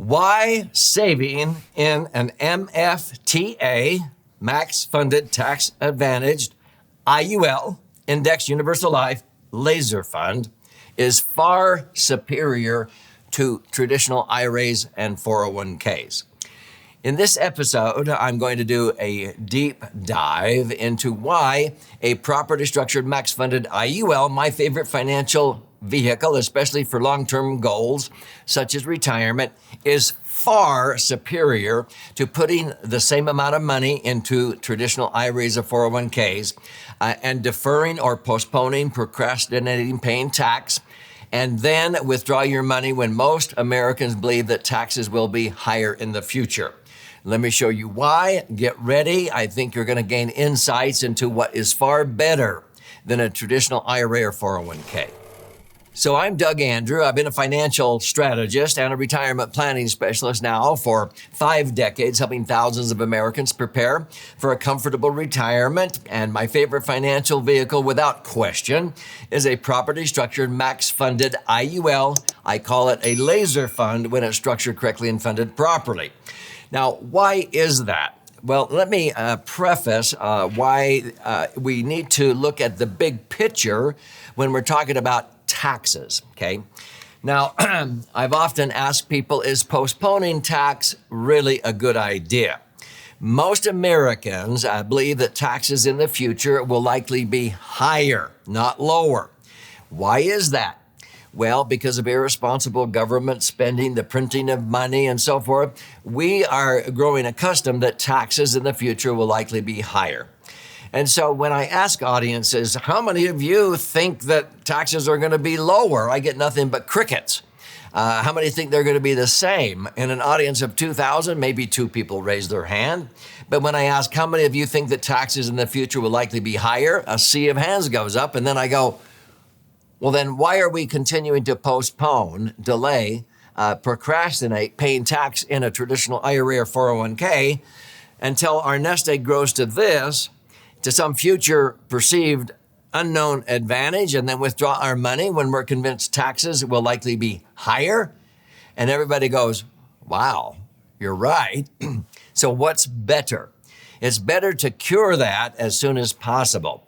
Why saving in an MFTA, Max Funded Tax Advantaged IUL, Index Universal Life L.A.S.E.R Fund, is far superior to traditional IRAs and 401ks. In this episode, I'm going to do a deep dive into why a properly structured max-funded IUL, my favorite financial vehicle, especially for long-term goals such as retirement, is far superior to putting the same amount of money into traditional IRAs or 401ks and deferring or postponing, procrastinating paying tax, and then withdraw your money when most Americans believe that taxes will be higher in the future. Let me show you why. Get ready. I think you're going to gain insights into what is far better than a traditional IRA or 401k. So I'm Doug Andrew. I've been a financial strategist and a retirement planning specialist now for 5 decades, helping thousands of Americans prepare for a comfortable retirement. And my favorite financial vehicle, without question, is a properly structured max-funded IUL. I call it a L.A.S.E.R fund when it's structured correctly and funded properly. Now, why is that? Well, let me preface why we need to look at the big picture when we're talking about taxes, okay? Now, I've often asked people, is postponing tax really a good idea? Most Americans believe that taxes in the future will likely be higher, not lower. Why is that? Well, because of irresponsible government spending, the printing of money, and so forth, we are growing accustomed that taxes in the future will likely be higher. And so when I ask audiences, how many of you think that taxes are going to be lower? I get nothing but crickets. How many think they're going to be the same? In an audience of 2,000, maybe 2 people raise their hand. But when I ask, how many of you think that taxes in the future will likely be higher? A sea of hands goes up, and then I go, well, then why are we continuing to postpone, delay, procrastinate paying tax in a traditional IRA or 401k until our nest egg grows to some future perceived unknown advantage, and then withdraw our money when we're convinced taxes will likely be higher? And everybody goes, wow, you're right. So what's better? It's better to cure that as soon as possible.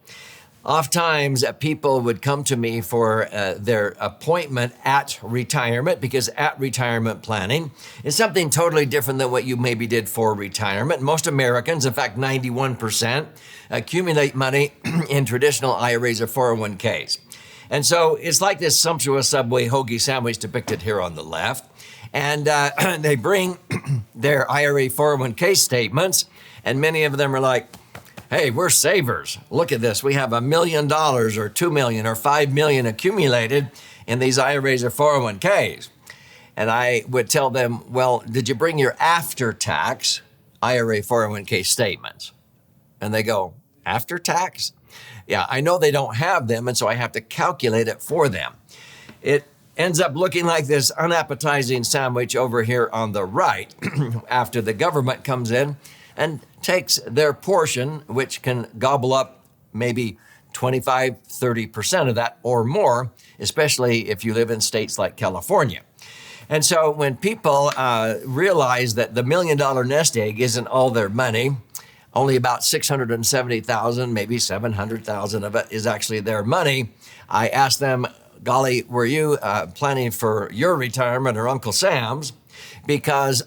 Oftentimes, people would come to me for their appointment at retirement, because at retirement planning is something totally different than what you maybe did for retirement. Most Americans, in fact, 91%, accumulate money in traditional IRAs or 401ks. And so it's like this sumptuous Subway hoagie sandwich depicted here on the left. And they bring their IRA 401k statements, and many of them are like, hey, we're savers. Look at this. We have $1 million or $2 million or $5 million accumulated in these IRAs or 401ks. And I would tell them, well, did you bring your after-tax IRA 401k statements? And they go, after tax? Yeah, I know they don't have them, and so I have to calculate it for them. It ends up looking like this unappetizing sandwich over here on the right after the government comes in and takes their portion, which can gobble up maybe 25, 30% of that or more, especially if you live in states like California. And so when people realize that the $1 million nest egg isn't all their money, only about $670,000, maybe $700,000 of it is actually their money, I ask them, golly, were you planning for your retirement or Uncle Sam's? Because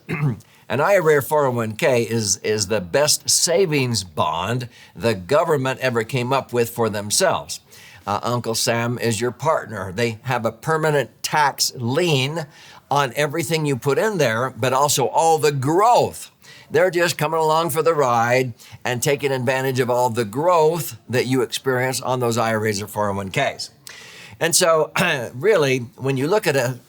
an IRA or 401k is the best savings bond the government ever came up with for themselves. Uncle Sam is your partner. They have a permanent tax lien on everything you put in there, but also all the growth. They're just coming along for the ride and taking advantage of all the growth that you experience on those IRAs or 401ks. And so really, when you look at a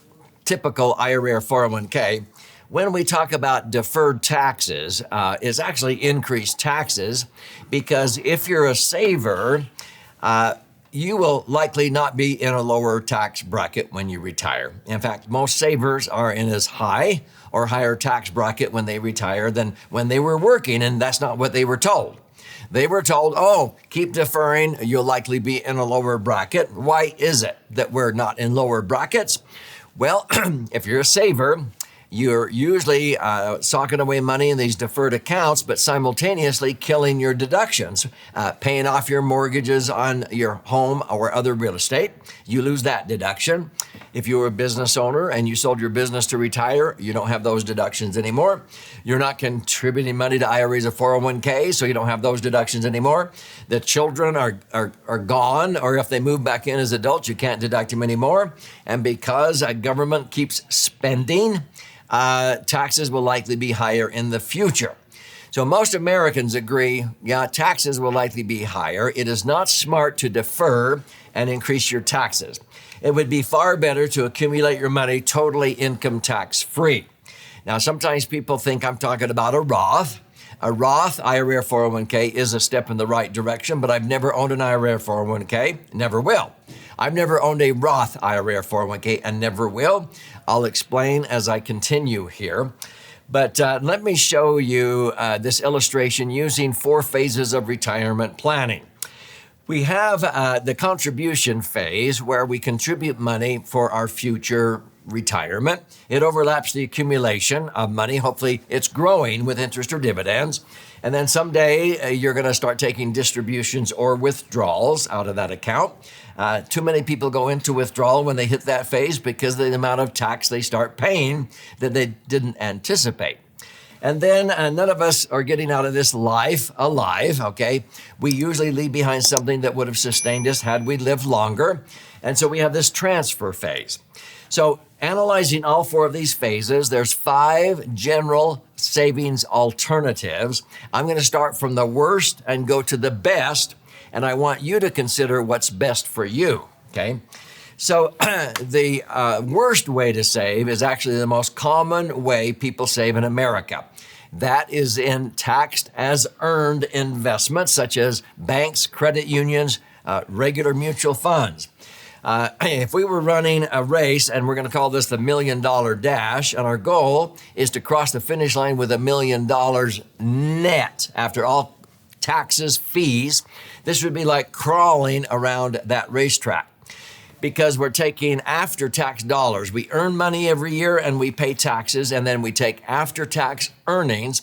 typical IRA or 401k, when we talk about deferred taxes, it's actually increased taxes, because if you're a saver, you will likely not be in a lower tax bracket when you retire. In fact, most savers are in as high or higher tax bracket when they retire than when they were working, and that's not what they were told. They were told, oh, keep deferring, you'll likely be in a lower bracket. Why is it that we're not in lower brackets? Well, if you're a saver, you're usually socking away money in these deferred accounts, but simultaneously killing your deductions, paying off your mortgages on your home or other real estate. You lose that deduction. If you were a business owner and you sold your business to retire, you don't have those deductions anymore. You're not contributing money to IRAs or 401ks, so you don't have those deductions anymore. The children are gone, or if they move back in as adults, you can't deduct them anymore. And because a government keeps spending, taxes will likely be higher in the future. So most Americans agree, yeah, taxes will likely be higher. It is not smart to defer and increase your taxes. It would be far better to accumulate your money totally income tax free. Now, sometimes people think I'm talking about a Roth. A Roth IRA or 401k is a step in the right direction, but I've never owned an IRA or 401k, never will. I've never owned a Roth IRA or 401k and never will. I'll explain as I continue here. But let me show you this illustration using 4 phases of retirement planning. We have the contribution phase where we contribute money for our future retirement. It overlaps the accumulation of money. Hopefully it's growing with interest or dividends. And then someday you're going to start taking distributions or withdrawals out of that account. Too many people go into withdrawal when they hit that phase because of the amount of tax they start paying that they didn't anticipate. And then none of us are getting out of this life alive, okay? We usually leave behind something that would have sustained us had we lived longer. And so we have this transfer phase. So analyzing all 4 of these phases, there's 5 general savings alternatives. I'm going to start from the worst and go to the best, and I want you to consider what's best for you, okay? So the worst way to save is actually the most common way people save in America. That is in taxed as earned investments such as banks, credit unions, regular mutual funds. If we were running a race, and we're going to call this the $1 Million Dash, and our goal is to cross the finish line with $1 million net after all taxes, fees, this would be like crawling around that racetrack. Because we're taking after-tax dollars. We earn money every year and we pay taxes, and then we take after-tax earnings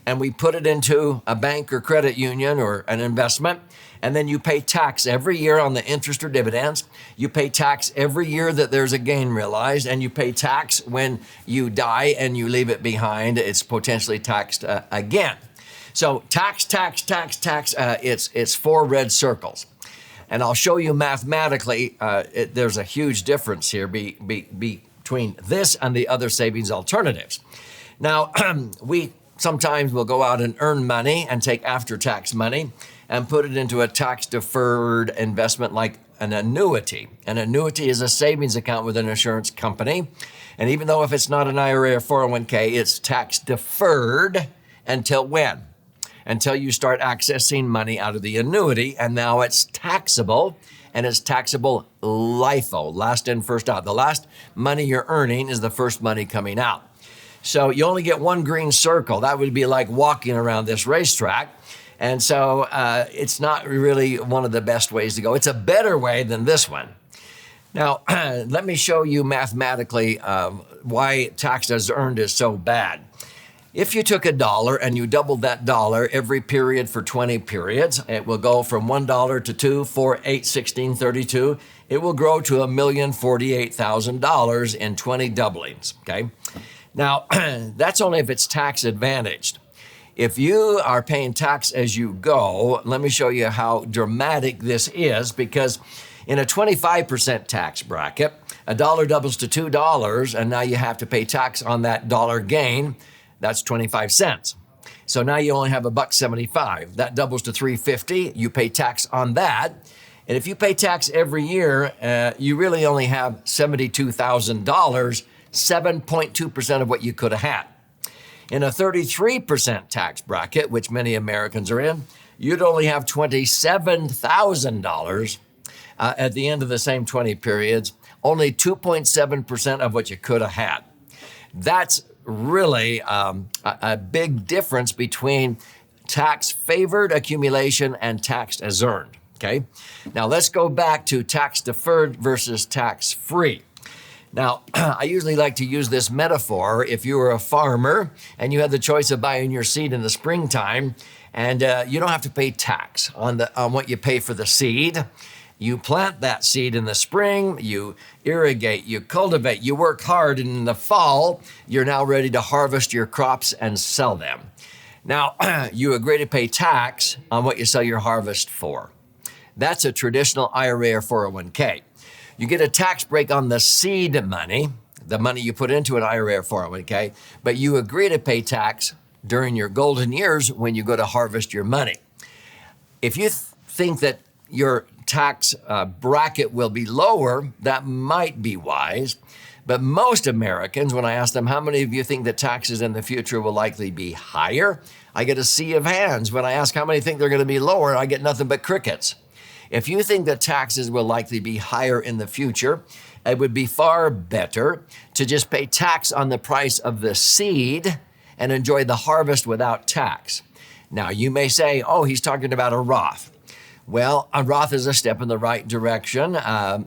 and we put it into a bank or credit union or an investment, and then you pay tax every year on the interest or dividends. You pay tax every year that there's a gain realized, and you pay tax when you die and you leave it behind. It's potentially taxed again. So tax, it's 4 red circles. And I'll show you mathematically, there's a huge difference here between this and the other savings alternatives. Now, we sometimes will go out and earn money and take after-tax money and put it into a tax-deferred investment like an annuity. An annuity is a savings account with an insurance company. And even though if it's not an IRA or 401k, it's tax-deferred until when? Until you start accessing money out of the annuity, and now it's taxable, and it's taxable LIFO, last in, first out. The last money you're earning is the first money coming out. So you only get 1 green circle. That would be like walking around this racetrack. And so it's not really one of the best ways to go. It's a better way than this one. Now, let me show you mathematically why tax as earned is so bad. If you took $1 and you doubled that dollar every period for 20 periods, it will go from $1 to 2, 4, 8, 16, 32. It will grow to $1,048,000 in 20 doublings, okay? Now, that's only if it's tax advantaged. If you are paying tax as you go, let me show you how dramatic this is, because in a 25% tax bracket, $1 doubles to $2, and now you have to pay tax on that dollar gain. That's 25 cents. So now you only have $1.75. That doubles to $3.50. You pay tax on that. And if you pay tax every year, you really only have $72,000, 7.2% of what you could have had. In a 33% tax bracket, which many Americans are in, you'd only have $27,000 at the end of the same 20 periods, only 2.7% of what you could have had. That's really a big difference between tax-favored accumulation and taxed as earned, okay? Now let's go back to tax-deferred versus tax-free. Now, I usually like to use this metaphor. If you were a farmer and you had the choice of buying your seed in the springtime, and you don't have to pay tax on what you pay for the seed. You plant that seed in the spring, you irrigate, you cultivate, you work hard, and in the fall, you're now ready to harvest your crops and sell them. Now, you agree to pay tax on what you sell your harvest for. That's a traditional IRA or 401k. You get a tax break on the seed money, the money you put into an IRA or 401k, but you agree to pay tax during your golden years when you go to harvest your money. If you think that your tax bracket will be lower, that might be wise. But most Americans, when I ask them, how many of you think that taxes in the future will likely be higher? I get a sea of hands. When I ask how many think they're going to be lower, I get nothing but crickets. If you think that taxes will likely be higher in the future, it would be far better to just pay tax on the price of the seed and enjoy the harvest without tax. Now, you may say, oh, he's talking about a Roth. Well, a Roth is a step in the right direction.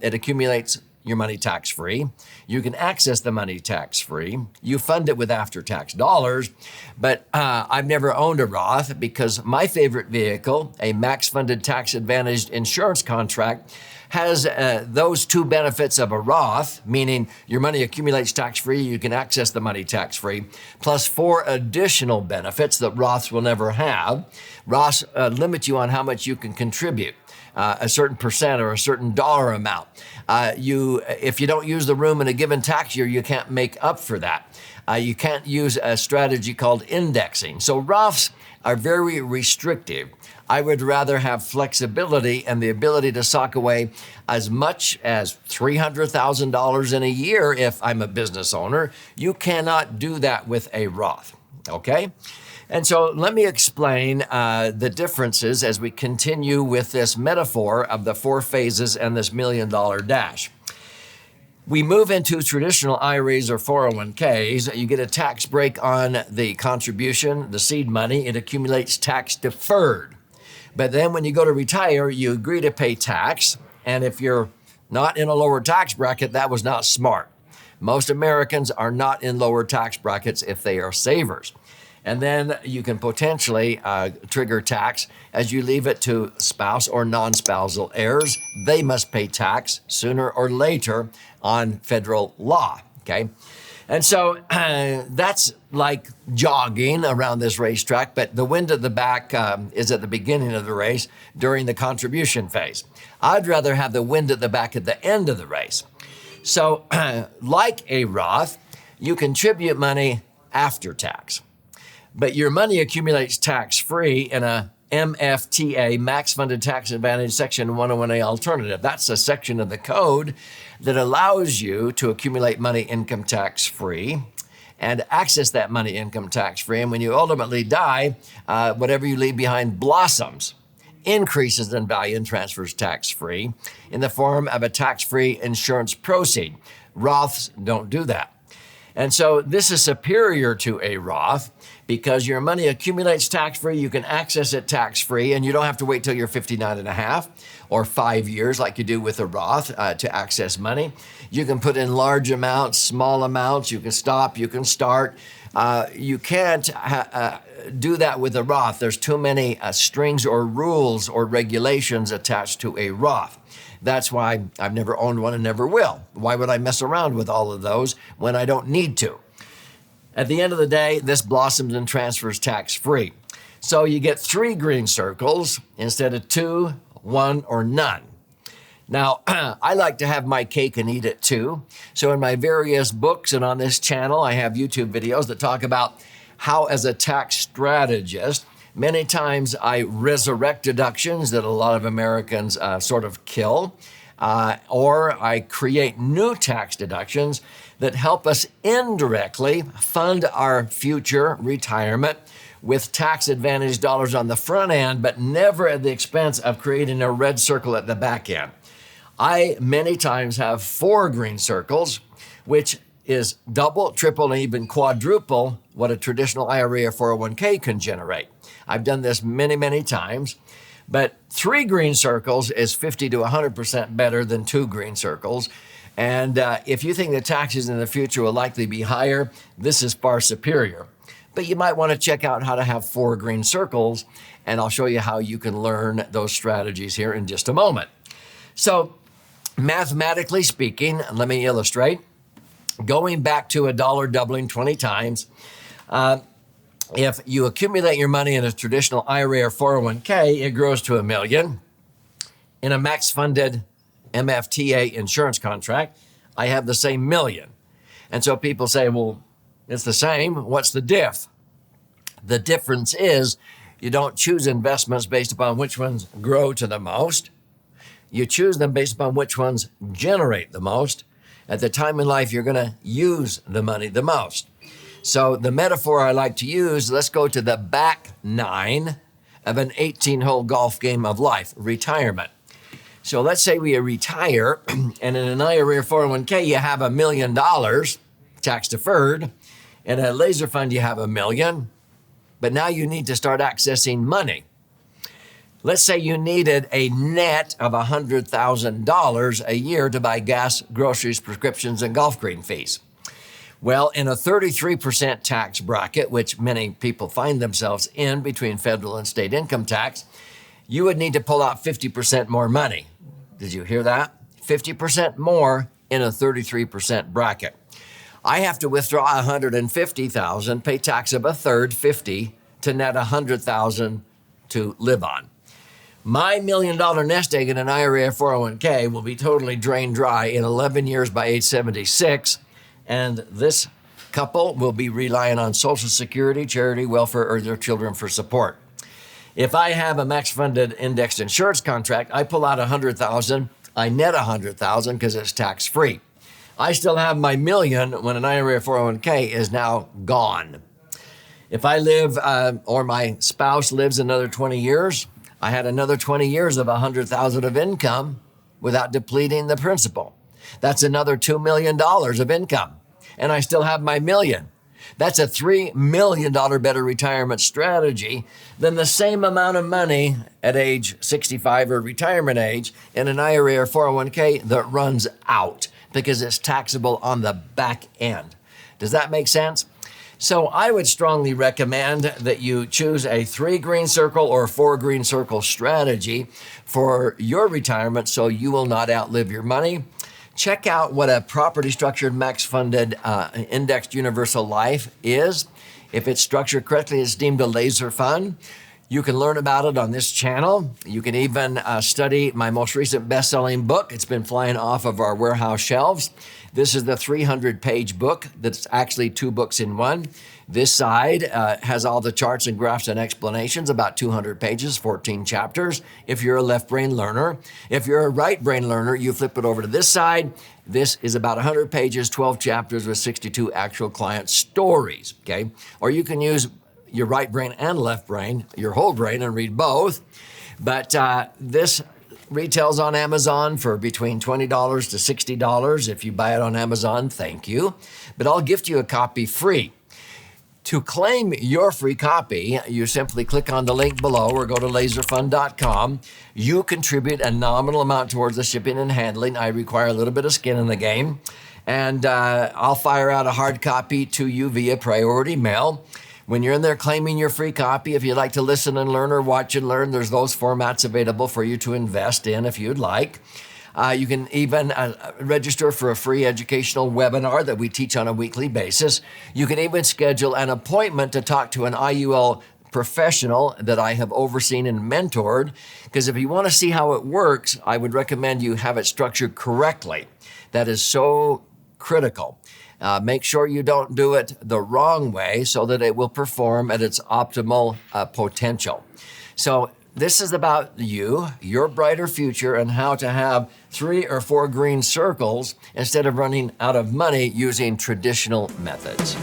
It accumulates your money tax-free. You can access the money tax-free. You fund it with after-tax dollars. But I've never owned a Roth because my favorite vehicle, a max-funded tax-advantaged insurance contract, has those two benefits of a Roth, meaning your money accumulates tax-free, you can access the money tax-free, plus 4 additional benefits that Roths will never have. Roths limit you on how much you can contribute, a certain percent or a certain dollar amount. If you don't use the room in a given tax year, you can't make up for that. You can't use a strategy called indexing. So Roths are very restrictive. I would rather have flexibility and the ability to sock away as much as $300,000 in a year if I'm a business owner. You cannot do that with a Roth, okay? And so let me explain the differences as we continue with this metaphor of the 4 phases and this $1 million dash. We move into traditional IRAs or 401ks. You get a tax break on the contribution, the seed money. It accumulates tax deferred. But then when you go to retire, you agree to pay tax. And if you're not in a lower tax bracket, that was not smart. Most Americans are not in lower tax brackets if they are savers. And then you can potentially trigger tax as you leave it to spouse or non-spousal heirs. They must pay tax sooner or later on federal law, okay? And so that's like jogging around this racetrack, but the wind at the back is at the beginning of the race during the contribution phase. I'd rather have the wind at the back at the end of the race. So like a Roth, you contribute money after tax, but your money accumulates tax-free in a MFTA, Max Funded Tax Advantage Section 101A alternative. That's a section of the code that allows you to accumulate money income tax-free and access that money income tax-free. And when you ultimately die, whatever you leave behind blossoms, increases in value and transfers tax-free in the form of a tax-free insurance proceed. Roths don't do that. And so this is superior to a Roth because your money accumulates tax-free, you can access it tax-free, and you don't have to wait till you're 59 and a half or 5 years like you do with a Roth to access money. You can put in large amounts, small amounts, you can stop, you can start. You can't do that with a Roth. There's too many strings or rules or regulations attached to a Roth. That's why I've never owned one and never will. Why would I mess around with all of those when I don't need to? At the end of the day, this blossoms and transfers tax-free. So you get 3 green circles instead of 2, 1, or none. Now, I like to have my cake and eat it too. So in my various books and on this channel, I have YouTube videos that talk about how, as a tax strategist, many times I resurrect deductions that a lot of Americans sort of kill, or I create new tax deductions that help us indirectly fund our future retirement with tax advantage dollars on the front end, but never at the expense of creating a red circle at the back end. I many times have 4 green circles, which is double, triple, and even quadruple what a traditional IRA or 401k can generate. I've done this many, many times, but 3 green circles is 50 to 100% better than 2 green circles. And if you think the taxes in the future will likely be higher, this is far superior. But you might want to check out how to have 4 green circles, and I'll show you how you can learn those strategies here in just a moment. So mathematically speaking, let me illustrate. Going back to a dollar doubling 20 times, if you accumulate your money in a traditional IRA or 401k, it grows to $1 million. In a max-funded MFTA insurance contract, I have the same $1 million. And so people say, well, it's the same. What's the diff? The difference is you don't choose investments based upon which ones grow to the most. You choose them based upon which ones generate the most. At the time in life, you're going to use the money the most. So the metaphor I like to use, let's go to the back 9 of an 18-hole golf game of life, retirement. So let's say we retire, and in an IRA or 401k, you have $1 million, tax deferred. In a L.A.S.E.R fund, you have $1 million, but now you need to start accessing money. Let's say you needed a net of $100,000 a year to buy gas, groceries, prescriptions, and golf green fees. Well, in a 33% tax bracket, which many people find themselves in between federal and state income tax, you would need to pull out 50% more money. Did you hear that? 50% more in a 33% bracket. I have to withdraw $150,000, pay tax of a third, 50, to net $100,000 to live on. My $1 million nest egg in an IRA or 401k will be totally drained dry in 11 years by age 76, and this couple will be relying on Social Security, charity, welfare, or their children for support. If I have a max-funded indexed insurance contract, I pull out $100,000, I net $100,000 because it's tax-free. I still have my $1 million when an IRA or 401k is now gone. If I live or my spouse lives another 20 years, I had another 20 years of $100,000 of income without depleting the principal. That's another $2 million of income, and I still have my $1 million. That's a $3 million better retirement strategy than the same amount of money at age 65 or retirement age in an IRA or 401k that runs out because it's taxable on the back end. Does that make sense? So I would strongly recommend that you choose a 3 green circle or 4 green circle strategy for your retirement so you will not outlive your money. Check out what a property structured max funded indexed universal life is. If it's structured correctly, it's deemed a L.A.S.E.R fund. You can learn about it on this channel. You can even study my most recent best-selling book. It's been flying off of our warehouse shelves. This is the 300-page book that's actually 2 books in one. This side has all the charts and graphs and explanations, about 200 pages, 14 chapters, if you're a left brain learner. If you're a right brain learner, you flip it over to this side. This is about 100 pages, 12 chapters with 62 actual client stories, okay? Or you can use your right brain and left brain, your whole brain, and read both. But this retails on Amazon for between $20 to $60. If you buy it on Amazon, thank you. But I'll gift you a copy free. To claim your free copy, you simply click on the link below or go to laserfund.com. You contribute a nominal amount towards the shipping and handling. I require a little bit of skin in the game. And I'll fire out a hard copy to you via priority mail. When you're in there claiming your free copy, if you'd like to listen and learn or watch and learn, there's those formats available for you to invest in if you'd like. You can even register for a free educational webinar that we teach on a weekly basis. You can even schedule an appointment to talk to an IUL professional that I have overseen and mentored, because if you want to see how it works, I would recommend you have it structured correctly. That is so critical. Make sure you don't do it the wrong way so that it will perform at its optimal potential. So this is about you, your brighter future, and how to have 3 or 4 green circles instead of running out of money using traditional methods.